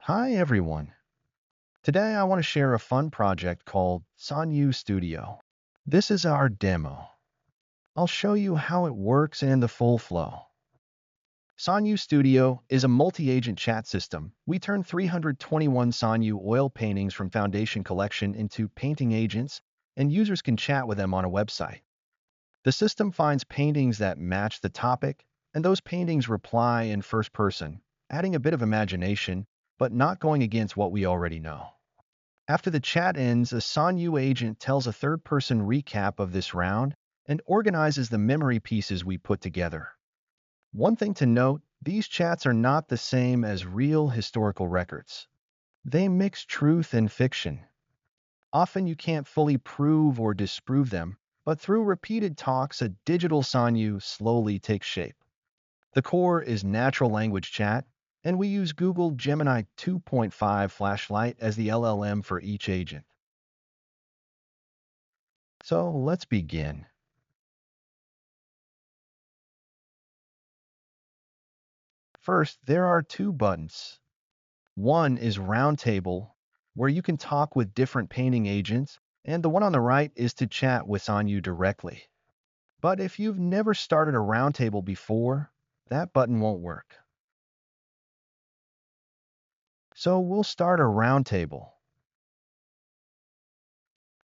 Hi everyone. Today I want to share a fun project called Sanyu Studio. This is our demo. I'll show you how it works and the full flow. Sanyu Studio is a multi-agent chat system. We turn 321 Sanyu oil paintings from Foundation Collection into painting agents, and users can chat with them on a website. The system finds paintings that match the topic, and those paintings reply in first person, adding a bit of imagination, but not going against what we already know. After the chat ends, a Sanyu agent tells a third-person recap of this round and organizes the memory pieces we put together. One thing to note, these chats are not the same as real historical records. They mix truth and fiction. Often you can't fully prove or disprove them, but through repeated talks, a digital Sanyu slowly takes shape. The core is natural language chat, and we use Google Gemini 2.5 Flashlight as the LLM for each agent. So let's begin. First, there are two buttons. One is Roundtable, where you can talk with different painting agents, and the one on the right is to chat with Sanyu directly. But if you've never started a Roundtable before, that button won't work. So we'll start a Roundtable.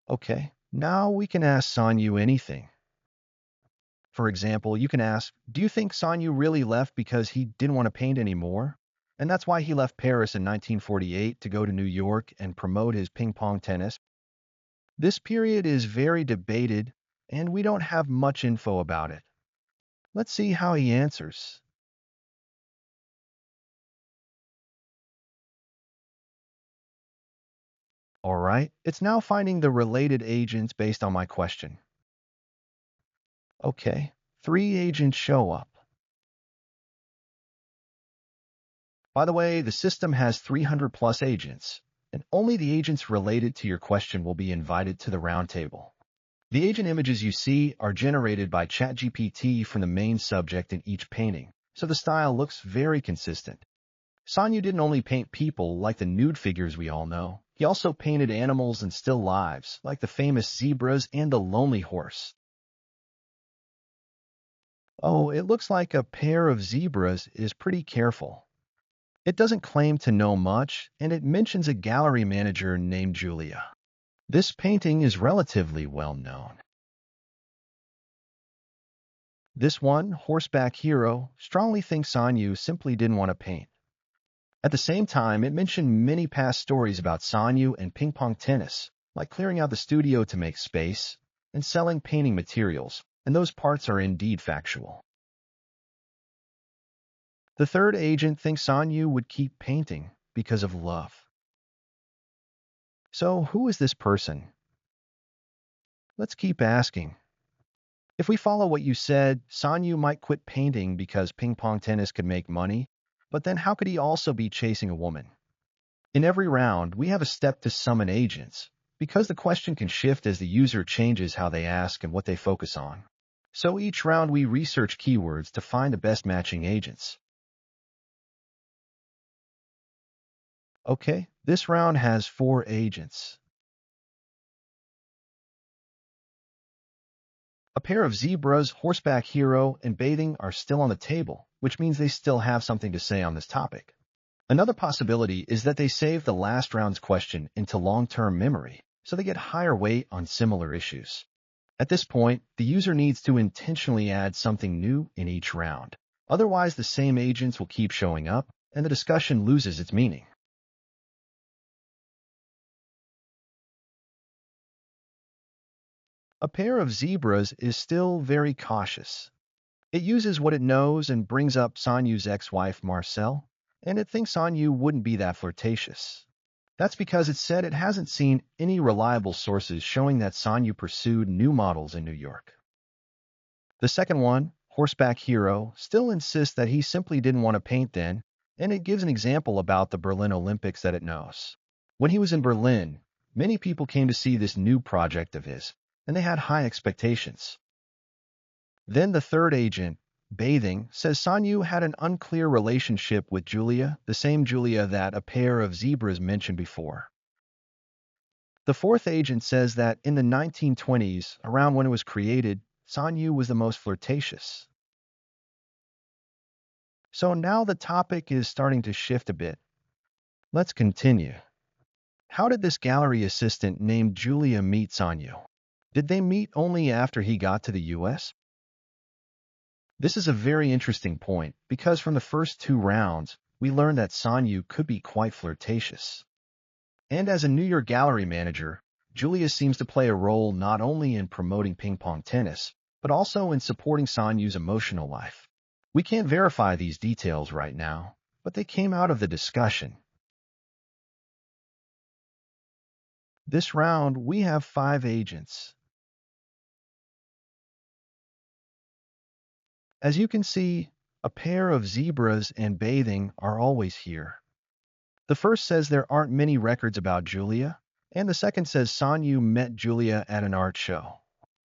Okay, now we can ask Sanyu anything. For example, you can ask, do you think Sanyu really left because he didn't want to paint anymore? And that's why he left Paris in 1948 to go to New York and promote his ping pong tennis. This period is very debated, and we don't have much info about it. Let's see how he answers. All right, it's now finding the related agents based on my question. Okay, 3 agents show up. By the way, the system has 300 plus agents, and only the agents related to your question will be invited to the roundtable. The agent images you see are generated by ChatGPT from the main subject in each painting, so the style looks very consistent. Sanyu didn't only paint people like the nude figures we all know, he also painted animals and still lives, like the famous zebras and the lonely horse. Oh, it looks like a pair of zebras is pretty careful. It doesn't claim to know much, and it mentions a gallery manager named Julia. This painting is relatively well known. This one, Horseback Hero, strongly thinks Sanyu simply didn't want to paint. At the same time, it mentioned many past stories about Sanyu and ping pong tennis, like clearing out the studio to make space and selling painting materials, and those parts are indeed factual. The third agent thinks Sanyu would keep painting because of love. So who is this person? Let's keep asking. If we follow what you said, Sanyu might quit painting because ping pong tennis could make money, but then how could he also be chasing a woman? In every round, we have a step to summon agents, because the question can shift as the user changes how they ask and what they focus on. So each round we research keywords to find the best matching agents. Okay, this round has 4 agents. A pair of zebras, horseback hero, and bathing are still on the table, which means they still have something to say on this topic. Another possibility is that they save the last round's question into long-term memory, so they get higher weight on similar issues. At this point, the user needs to intentionally add something new in each round. Otherwise, the same agents will keep showing up, and the discussion loses its meaning. A pair of zebras is still very cautious. It uses what it knows and brings up Sanyu's ex-wife Marcel, and it thinks Sanyu wouldn't be that flirtatious. That's because it said it hasn't seen any reliable sources showing that Sanyu pursued new models in New York. The second one, Horseback Hero, still insists that he simply didn't want to paint then, and it gives an example about the Berlin Olympics that it knows. When he was in Berlin, many people came to see this new project of his, and they had high expectations. Then the third agent, Bathing says Sanyu had an unclear relationship with Julia, the same Julia that a pair of zebras mentioned before. The fourth agent says that in the 1920s, around when it was created, Sanyu was the most flirtatious. So now the topic is starting to shift a bit. Let's continue. How did this gallery assistant named Julia meet Sanyu? Did they meet only after he got to the US? This is a very interesting point because from the first two rounds, we learned that Sanyu could be quite flirtatious. And as a New York gallery manager, Julia seems to play a role not only in promoting ping pong tennis, but also in supporting Sanyu's emotional life. We can't verify these details right now, but they came out of the discussion. This round, we have 5 agents. As you can see, a pair of zebras and bathing are always here. The first says there aren't many records about Julia, and the second says Sanyu met Julia at an art show.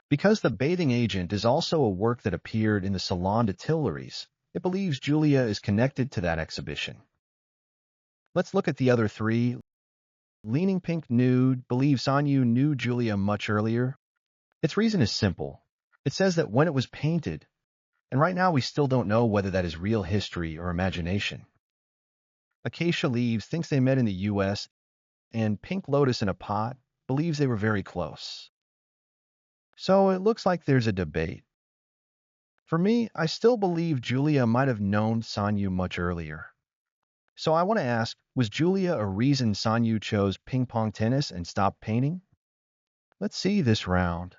Because the bathing agent is also a work that appeared in the Salon de Tuileries, it believes Julia is connected to that exhibition. Let's look at the other 3. Leaning Pink Nude believes Sanyu knew Julia much earlier. Its reason is simple. It says that when it was painted, and right now we still don't know whether that is real history or imagination. Acacia Leaves thinks they met in the US, and Pink Lotus in a Pot believes they were very close. So it looks like there's a debate. For me, I still believe Julia might have known Sanyu much earlier. So I want to ask, was Julia a reason Sanyu chose ping pong tennis and stopped painting? Let's see this round.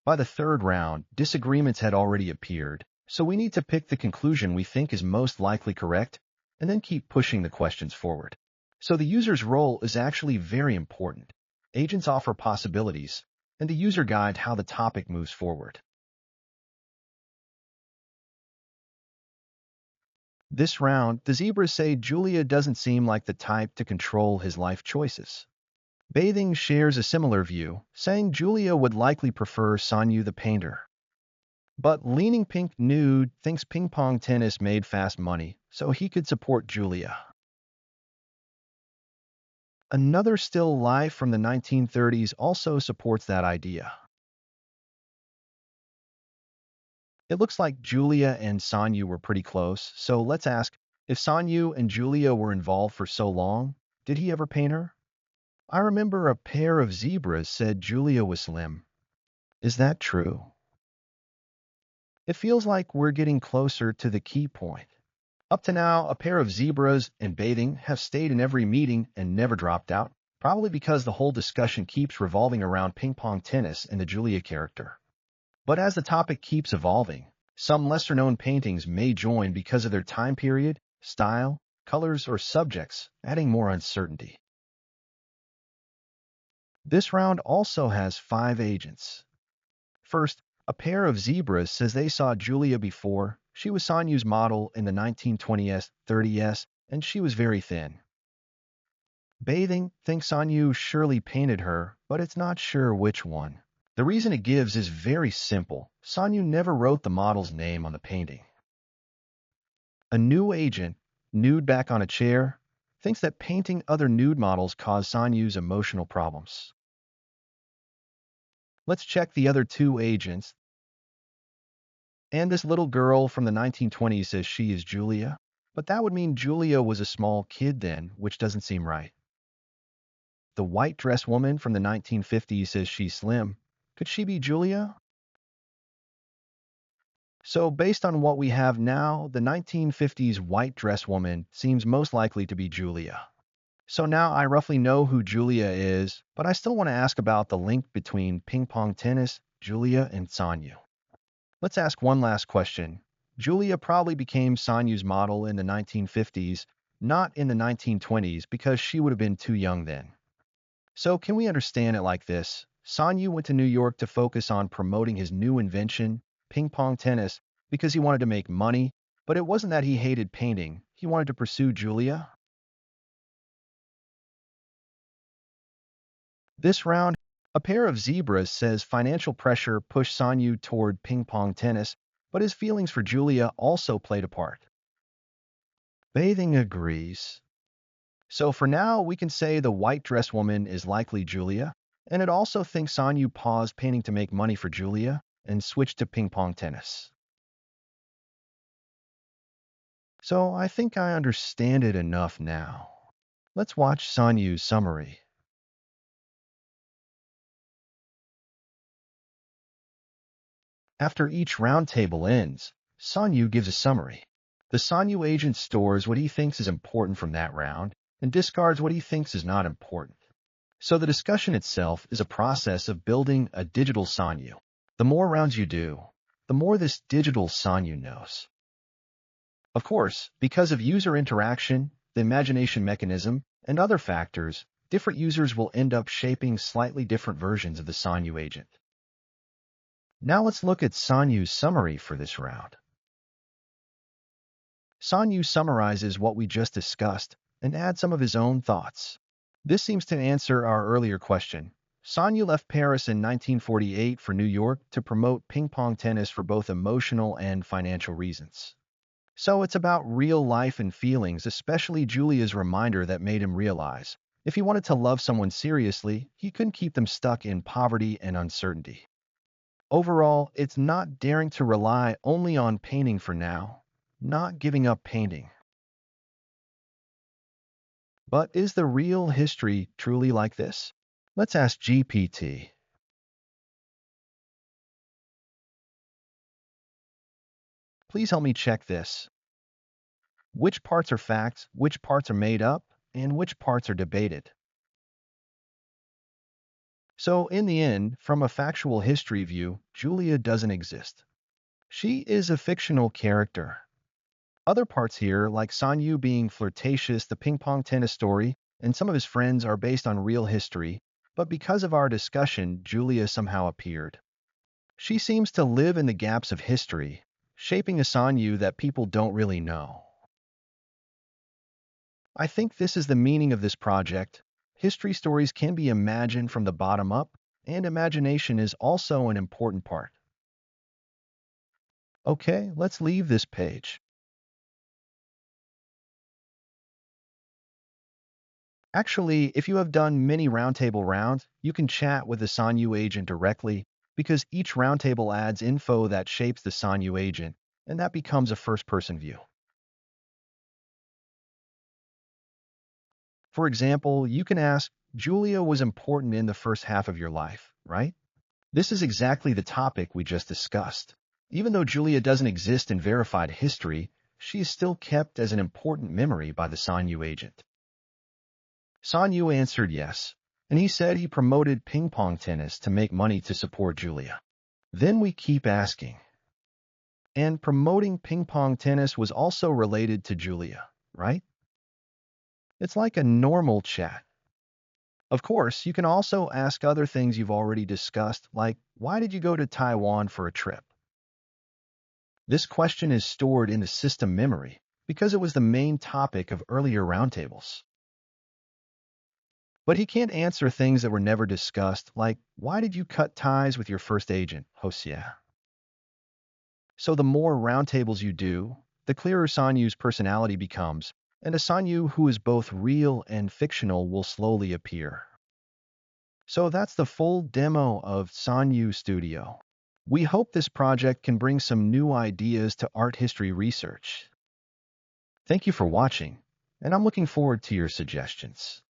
By the third round, disagreements had already appeared, so we need to pick the conclusion we think is most likely correct, and then keep pushing the questions forward. So the user's role is actually very important. Agents offer possibilities, and the user guide how the topic moves forward. This round, the zebras say Julia doesn't seem like the type to control his life choices. Bathing shares a similar view, saying Julia would likely prefer Sanyu the painter. But Leaning Pink Nude thinks ping pong tennis made fast money, so he could support Julia. Another still life from the 1930s also supports that idea. It looks like Julia and Sanyu were pretty close, so let's ask, if Sanyu and Julia were involved for so long, did he ever paint her? I remember a pair of zebras said Julia was slim. Is that true? It feels like we're getting closer to the key point. Up to now, a pair of zebras and bathing have stayed in every meeting and never dropped out, probably because the whole discussion keeps revolving around ping pong tennis and the Julia character. But as the topic keeps evolving, some lesser-known paintings may join because of their time period, style, colors, or subjects, adding more uncertainty. This round also has 5 agents. First, a pair of zebras says they saw Julia before. She was Sanyu's model in the 1920s, 30s, and she was very thin. Bathing thinks Sanyu surely painted her, but it's not sure which one. The reason it gives is very simple. Sanyu never wrote the model's name on the painting. A new agent, nude back on a chair, thinks that painting other nude models caused Sanyu's emotional problems. Let's check the other 2 agents. And this little girl from the 1920s says she is Julia, but that would mean Julia was a small kid then, which doesn't seem right. The white dress woman from the 1950s says she's slim. Could she be Julia? So based on what we have now, the 1950s white dress woman seems most likely to be Julia. So now I roughly know who Julia is, but I still want to ask about the link between ping pong tennis, Julia, and Sanyu. Let's ask one last question. Julia probably became Sanyu's model in the 1950s, not in the 1920s because she would have been too young then. So can we understand it like this? Sanyu went to New York to focus on promoting his new invention, ping pong tennis, because he wanted to make money, but it wasn't that he hated painting. He wanted to pursue Julia. This round, a pair of zebras says financial pressure pushed Sanyu toward ping pong tennis, but his feelings for Julia also played a part. Bathing agrees. So for now, we can say the white dress woman is likely Julia, and it also thinks Sanyu paused painting to make money for Julia and switched to ping pong tennis. So I think I understand it enough now. Let's watch Sanyu's summary. After each roundtable ends, Sanyu gives a summary. The Sanyu agent stores what he thinks is important from that round and discards what he thinks is not important. So the discussion itself is a process of building a digital Sanyu. The more rounds you do, the more this digital Sanyu knows. Of course, because of user interaction, the imagination mechanism, and other factors, different users will end up shaping slightly different versions of the Sanyu agent. Now let's look at Sanyu's summary for this round. Sanyu summarizes what we just discussed and adds some of his own thoughts. This seems to answer our earlier question. Sanyu left Paris in 1948 for New York to promote ping pong tennis for both emotional and financial reasons. So it's about real life and feelings, especially Julia's reminder that made him realize if he wanted to love someone seriously, he couldn't keep them stuck in poverty and uncertainty. Overall, it's not daring to rely only on painting for now, not giving up painting. But is the real history truly like this? Let's ask GPT. Please help me check this. Which parts are facts, which parts are made up, and which parts are debated? So in the end, from a factual history view, Julia doesn't exist. She is a fictional character. Other parts here, like Sanyu being flirtatious, the ping pong tennis story, and some of his friends are based on real history, but because of our discussion, Julia somehow appeared. She seems to live in the gaps of history, shaping a Sanyu that people don't really know. I think this is the meaning of this project. History stories can be imagined from the bottom up, and imagination is also an important part. Okay, let's leave this page. Actually, if you have done many roundtable rounds, you can chat with the Sanyu agent directly because each roundtable adds info that shapes the Sanyu agent, and that becomes a first-person view. For example, you can ask, Julia was important in the first half of your life, right? This is exactly the topic we just discussed. Even though Julia doesn't exist in verified history, she is still kept as an important memory by the Sanyu agent. Sanyu answered yes, and he said he promoted ping pong tennis to make money to support Julia. Then we keep asking. And promoting ping pong tennis was also related to Julia, right? It's like a normal chat. Of course, you can also ask other things you've already discussed, like, why did you go to Taiwan for a trip? This question is stored in the system memory because it was the main topic of earlier roundtables. But he can't answer things that were never discussed, like, why did you cut ties with your first agent, Hosea? So the more roundtables you do, the clearer Sanyu's personality becomes, and a Sanyu who is both real and fictional will slowly appear. So that's the full demo of Sanyu Studio. We hope this project can bring some new ideas to art history research. Thank you for watching, and I'm looking forward to your suggestions.